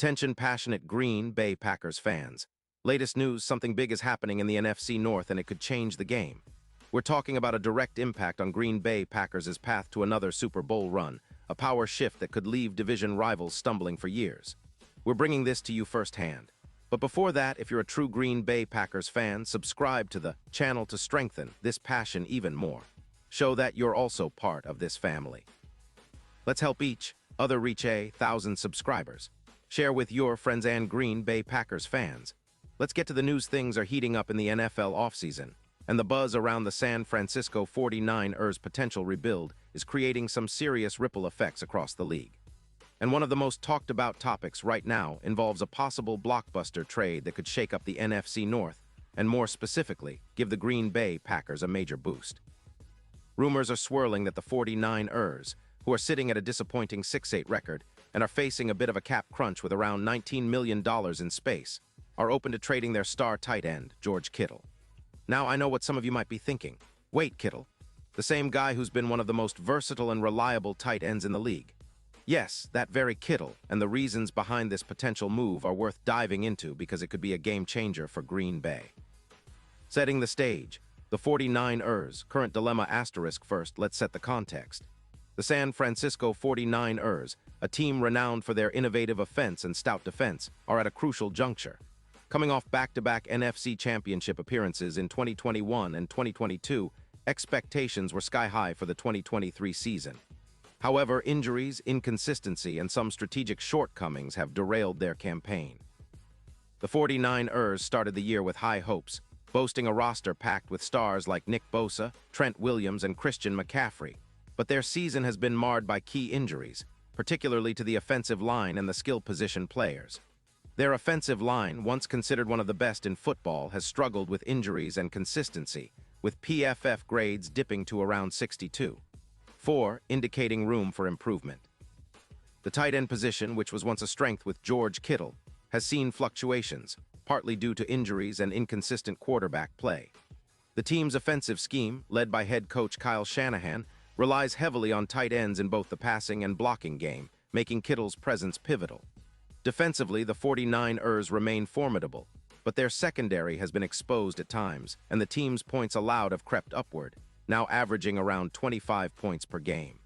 Attention passionate Green Bay Packers fans. Latest news, something big is happening in the NFC North and it could change the game. We're talking about a direct impact on Green Bay Packers' path to another Super Bowl run, a power shift that could leave division rivals stumbling for years. We're bringing this to you firsthand. But before that, if you're a true Green Bay Packers fan, subscribe to the channel to strengthen this passion even more. Show that you're also part of this family. Let's help each other reach 1,000 subscribers. Share with your friends and Green Bay Packers fans. Let's get to the news. Things are heating up in the NFL offseason, and the buzz around the San Francisco 49ers' potential rebuild is creating some serious ripple effects across the league. And one of the most talked about topics right now involves a possible blockbuster trade that could shake up the NFC North, and more specifically, give the Green Bay Packers a major boost. Rumors are swirling that the 49ers, who are sitting at a disappointing 6-8 record and are facing a bit of a cap crunch with around $19 million in space, are open to trading their star tight end, George Kittle. Now, I know what some of you might be thinking. Wait, Kittle? The same guy who's been one of the most versatile and reliable tight ends in the league. Yes, that very Kittle, and the reasons behind this potential move are worth diving into because it could be a game changer for Green Bay. Setting the stage, the 49ers, current dilemma asterisk first, let's set the context. The San Francisco 49ers, a team renowned for their innovative offense and stout defense, are at a crucial juncture. Coming off back-to-back NFC Championship appearances in 2021 and 2022, expectations were sky-high for the 2023 season. However, injuries, inconsistency, and some strategic shortcomings have derailed their campaign. The 49ers started the year with high hopes, boasting a roster packed with stars like Nick Bosa, Trent Williams, and Christian McCaffrey. But their season has been marred by key injuries, particularly to the offensive line and the skill position players. Their offensive line, once considered one of the best in football, has struggled with injuries and consistency, with PFF grades dipping to around 62.4, indicating room for improvement. The tight end position, which was once a strength with George Kittle, has seen fluctuations, partly due to injuries and inconsistent quarterback play. The team's offensive scheme, led by head coach Kyle Shanahan, relies heavily on tight ends in both the passing and blocking game, making Kittle's presence pivotal. Defensively, the 49ers remain formidable, but their secondary has been exposed at times, and the team's points allowed have crept upward, now averaging around 25 points per game.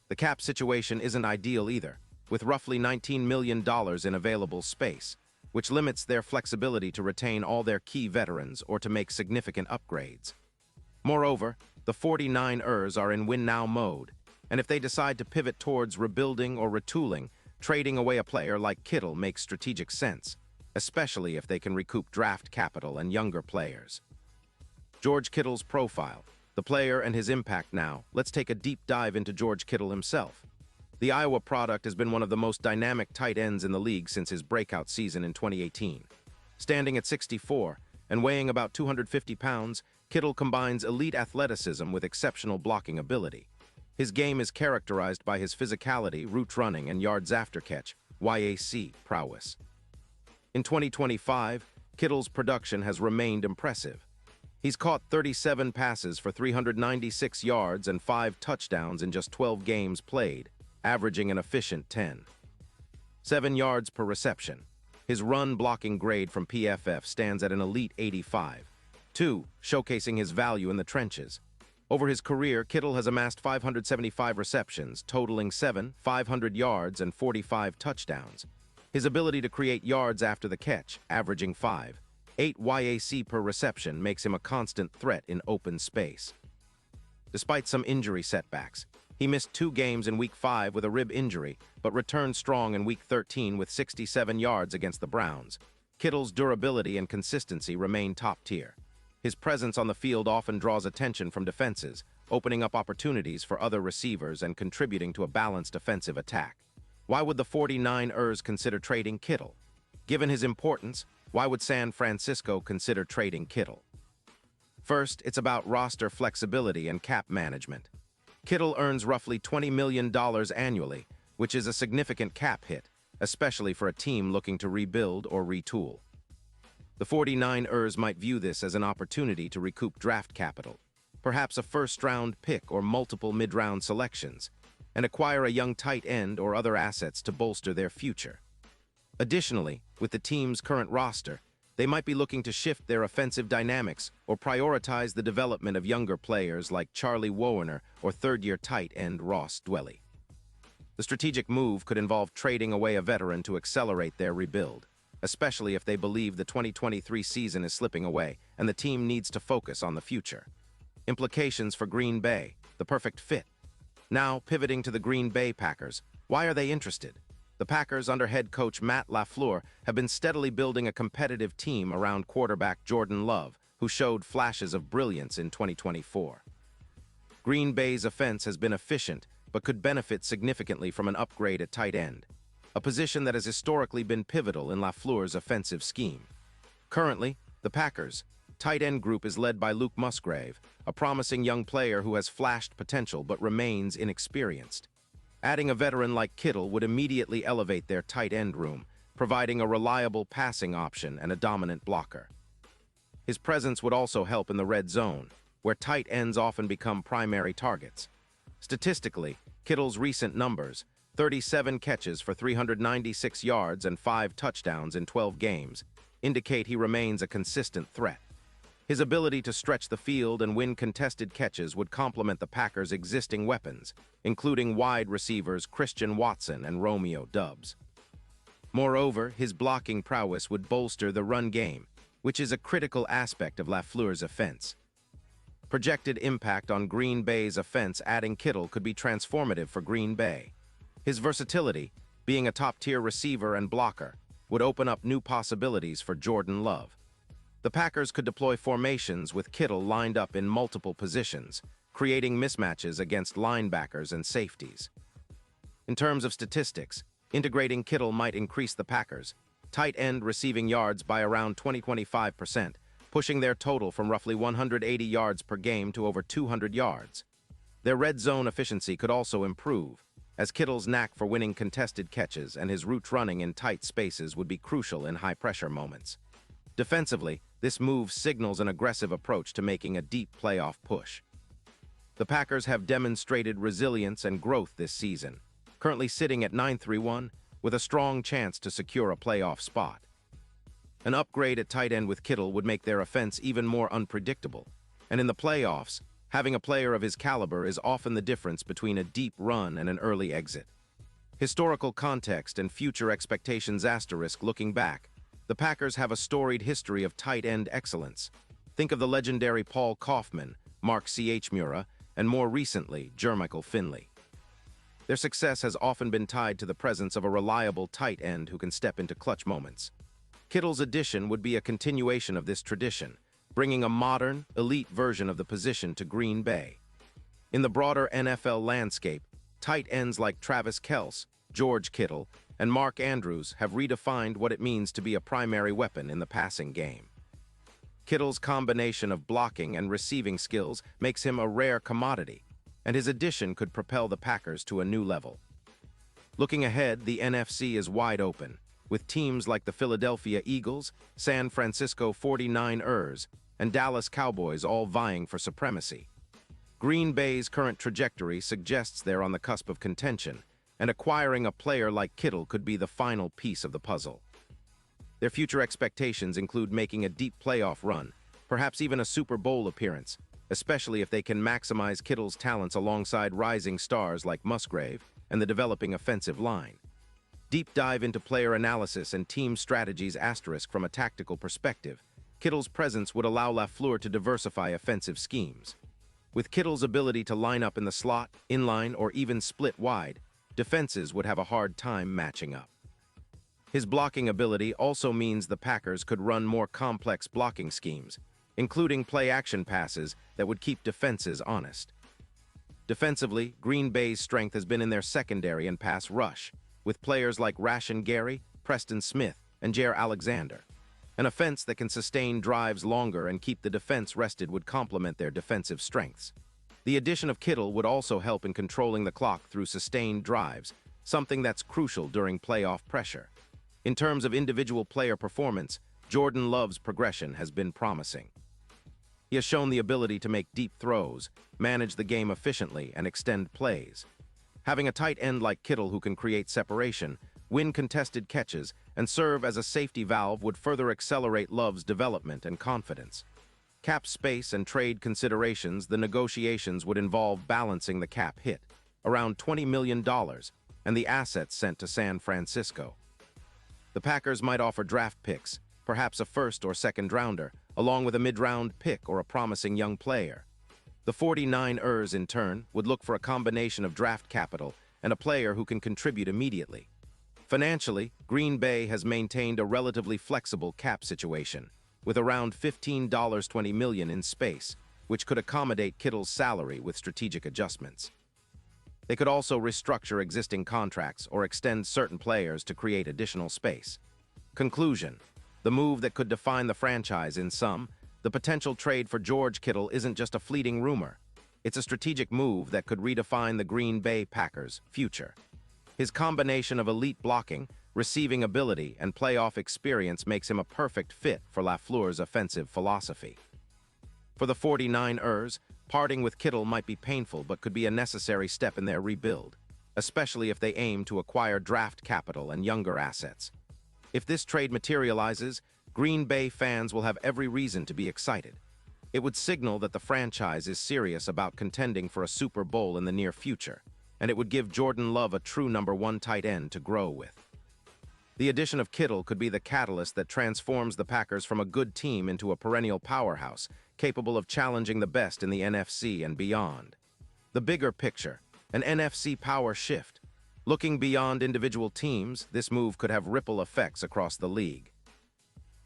The cap situation isn't ideal either, with roughly $19 million in available space, which limits their flexibility to retain all their key veterans or to make significant upgrades. Moreover, the 49ers are in win-now mode, and if they decide to pivot towards rebuilding or retooling, trading away a player like Kittle makes strategic sense, especially if they can recoup draft capital and younger players. George Kittle's profile, the player and his impact now. Let's take a deep dive into George Kittle himself. The Iowa product has been one of the most dynamic tight ends in the league since his breakout season in 2018. Standing at 6'4" and weighing about 250 pounds, Kittle combines elite athleticism with exceptional blocking ability. His game is characterized by his physicality, route running, and yards after catch (YAC) prowess. In 2025, Kittle's production has remained impressive. He's caught 37 passes for 396 yards and 5 touchdowns in just 12 games played, averaging an efficient 10.7 yards per reception. His run-blocking grade from PFF stands at an elite 85.2, showcasing his value in the trenches. Over his career, Kittle has amassed 575 receptions, totaling 500 yards and 45 touchdowns. His ability to create yards after the catch, averaging 5.8 YAC per reception, makes him a constant threat in open space. Despite some injury setbacks, he missed 2 games in Week 5 with a rib injury, but returned strong in Week 13 with 67 yards against the Browns. Kittle's durability and consistency remain top tier. His presence on the field often draws attention from defenses, opening up opportunities for other receivers and contributing to a balanced offensive attack. Why would the 49ers consider trading Kittle? Given his importance, why would San Francisco consider trading Kittle? First, it's about roster flexibility and cap management. Kittle earns roughly $20 million annually, which is a significant cap hit, especially for a team looking to rebuild or retool. The 49ers might view this as an opportunity to recoup draft capital, perhaps a first-round pick or multiple mid-round selections, and acquire a young tight end or other assets to bolster their future. Additionally, with the team's current roster, they might be looking to shift their offensive dynamics or prioritize the development of younger players like Charlie Woerner or third-year tight end Ross Dwelly. The strategic move could involve trading away a veteran to accelerate their rebuild, especially if they believe the 2023 season is slipping away and the team needs to focus on the future. Implications for Green Bay, the perfect fit. Now, pivoting to the Green Bay Packers, why are they interested? The Packers, under head coach Matt LaFleur, have been steadily building a competitive team around quarterback Jordan Love, who showed flashes of brilliance in 2024. Green Bay's offense has been efficient, but could benefit significantly from an upgrade at tight end, a position that has historically been pivotal in LaFleur's offensive scheme. Currently, the Packers' tight end group is led by Luke Musgrave, a promising young player who has flashed potential but remains inexperienced. Adding a veteran like Kittle would immediately elevate their tight end room, providing a reliable passing option and a dominant blocker. His presence would also help in the red zone, where tight ends often become primary targets. Statistically, Kittle's recent numbers, 37 catches for 396 yards and 5 touchdowns in 12 games, indicate he remains a consistent threat. His ability to stretch the field and win contested catches would complement the Packers' existing weapons, including wide receivers Christian Watson and Romeo Doubs. Moreover, his blocking prowess would bolster the run game, which is a critical aspect of LaFleur's offense. Projected impact on Green Bay's offense adding Kittle could be transformative for Green Bay. His versatility, being a top-tier receiver and blocker, would open up new possibilities for Jordan Love. The Packers could deploy formations with Kittle lined up in multiple positions, creating mismatches against linebackers and safeties. In terms of statistics, integrating Kittle might increase the Packers' tight end receiving yards by around 20-25%, pushing their total from roughly 180 yards per game to over 200 yards. Their red zone efficiency could also improve, as Kittle's knack for winning contested catches and his route running in tight spaces would be crucial in high-pressure moments. Defensively, this move signals an aggressive approach to making a deep playoff push. The Packers have demonstrated resilience and growth this season, currently sitting at 9-3-1 with a strong chance to secure a playoff spot. An upgrade at tight end with Kittle would make their offense even more unpredictable, and in the playoffs, having a player of his caliber is often the difference between a deep run and an early exit. Historical context and future expectations asterisk looking back, the Packers have a storied history of tight end excellence. Think of the legendary Paul Kaufman, Mark C.H. Mura, and more recently, Jermichael Finley. Their success has often been tied to the presence of a reliable tight end who can step into clutch moments. Kittle's addition would be a continuation of this tradition, bringing a modern, elite version of the position to Green Bay. In the broader NFL landscape, tight ends like Travis Kelce, George Kittle, and Mark Andrews have redefined what it means to be a primary weapon in the passing game. Kittle's combination of blocking and receiving skills makes him a rare commodity, and his addition could propel the Packers to a new level. Looking ahead, the NFC is wide open, with teams like the Philadelphia Eagles, San Francisco 49ers, and Dallas Cowboys all vying for supremacy. Green Bay's current trajectory suggests they're on the cusp of contention, and acquiring a player like Kittle could be the final piece of the puzzle. Their future expectations include making a deep playoff run, perhaps even a Super Bowl appearance, especially if they can maximize Kittle's talents alongside rising stars like Musgrave and the developing offensive line. Deep dive into player analysis and team strategies asterisk from a tactical perspective, Kittle's presence would allow LaFleur to diversify offensive schemes. With Kittle's ability to line up in the slot, inline, or even split wide, defenses would have a hard time matching up. His blocking ability also means the Packers could run more complex blocking schemes, including play-action passes that would keep defenses honest. Defensively, Green Bay's strength has been in their secondary and pass rush, with players like Rashan Gary, Preston Smith, and Jair Alexander. An offense that can sustain drives longer and keep the defense rested would complement their defensive strengths. The addition of Kittle would also help in controlling the clock through sustained drives, something that's crucial during playoff pressure. In terms of individual player performance, Jordan Love's progression has been promising. He has shown the ability to make deep throws, manage the game efficiently, and extend plays. Having a tight end like Kittle who can create separation win contested catches, and serve as a safety valve would further accelerate Love's development and confidence. Cap space and trade considerations, the negotiations would involve balancing the cap hit, around $20 million, and the assets sent to San Francisco. The Packers might offer draft picks, perhaps a first or second rounder, along with a mid-round pick or a promising young player. The 49ers, in turn, would look for a combination of draft capital and a player who can contribute immediately. Financially, Green Bay has maintained a relatively flexible cap situation, with around $15.20 million in space, which could accommodate Kittle's salary with strategic adjustments. They could also restructure existing contracts or extend certain players to create additional space. Conclusion: the move that could define the franchise in sum, the potential trade for George Kittle isn't just a fleeting rumor. It's a strategic move that could redefine the Green Bay Packers' future. His combination of elite blocking, receiving ability, and playoff experience makes him a perfect fit for LaFleur's offensive philosophy. For the 49ers, parting with Kittle might be painful but could be a necessary step in their rebuild, especially if they aim to acquire draft capital and younger assets. If this trade materializes, Green Bay fans will have every reason to be excited. It would signal that the franchise is serious about contending for a Super Bowl in the near future, and it would give Jordan Love a true #1 tight end to grow with. The addition of Kittle could be the catalyst that transforms the Packers from a good team into a perennial powerhouse, capable of challenging the best in the NFC and beyond. The bigger picture, an NFC power shift. Looking beyond individual teams, this move could have ripple effects across the league.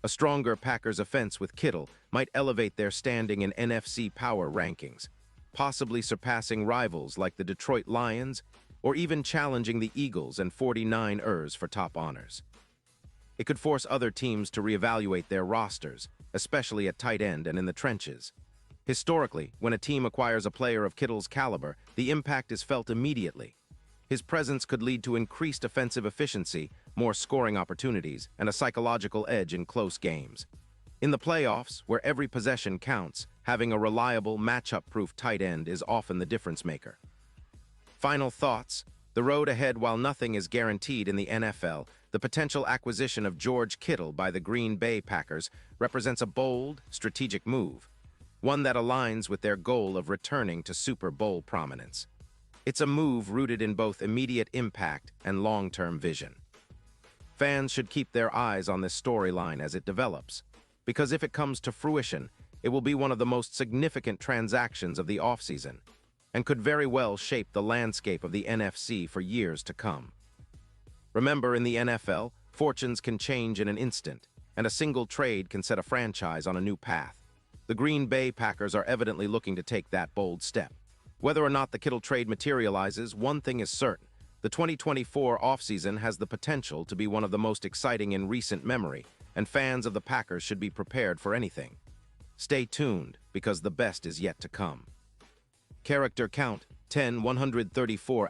A stronger Packers offense with Kittle might elevate their standing in NFC power rankings, possibly surpassing rivals like the Detroit Lions or even challenging the Eagles and 49ers for top honors. It could force other teams to reevaluate their rosters, especially at tight end and in the trenches. Historically, when a team acquires a player of Kittle's caliber, the impact is felt immediately. His presence could lead to increased offensive efficiency, more scoring opportunities, and a psychological edge in close games. In the playoffs, where every possession counts, having a reliable, matchup-proof tight end is often the difference maker. Final thoughts: the road ahead. While nothing is guaranteed in the NFL, the potential acquisition of George Kittle by the Green Bay Packers represents a bold, strategic move, one that aligns with their goal of returning to Super Bowl prominence. It's a move rooted in both immediate impact and long-term vision. Fans should keep their eyes on this storyline as it develops, because if it comes to fruition, it will be one of the most significant transactions of the offseason and could very well shape the landscape of the NFC for years to come. Remember, in the NFL, fortunes can change in an instant, and a single trade can set a franchise on a new path. The Green Bay Packers are evidently looking to take that bold step. Whether or not the Kittle trade materializes, one thing is certain: the 2024 offseason has the potential to be one of the most exciting in recent memory, and fans of the Packers should be prepared for anything. Stay tuned, because the best is yet to come. Character count: 10, 134 *.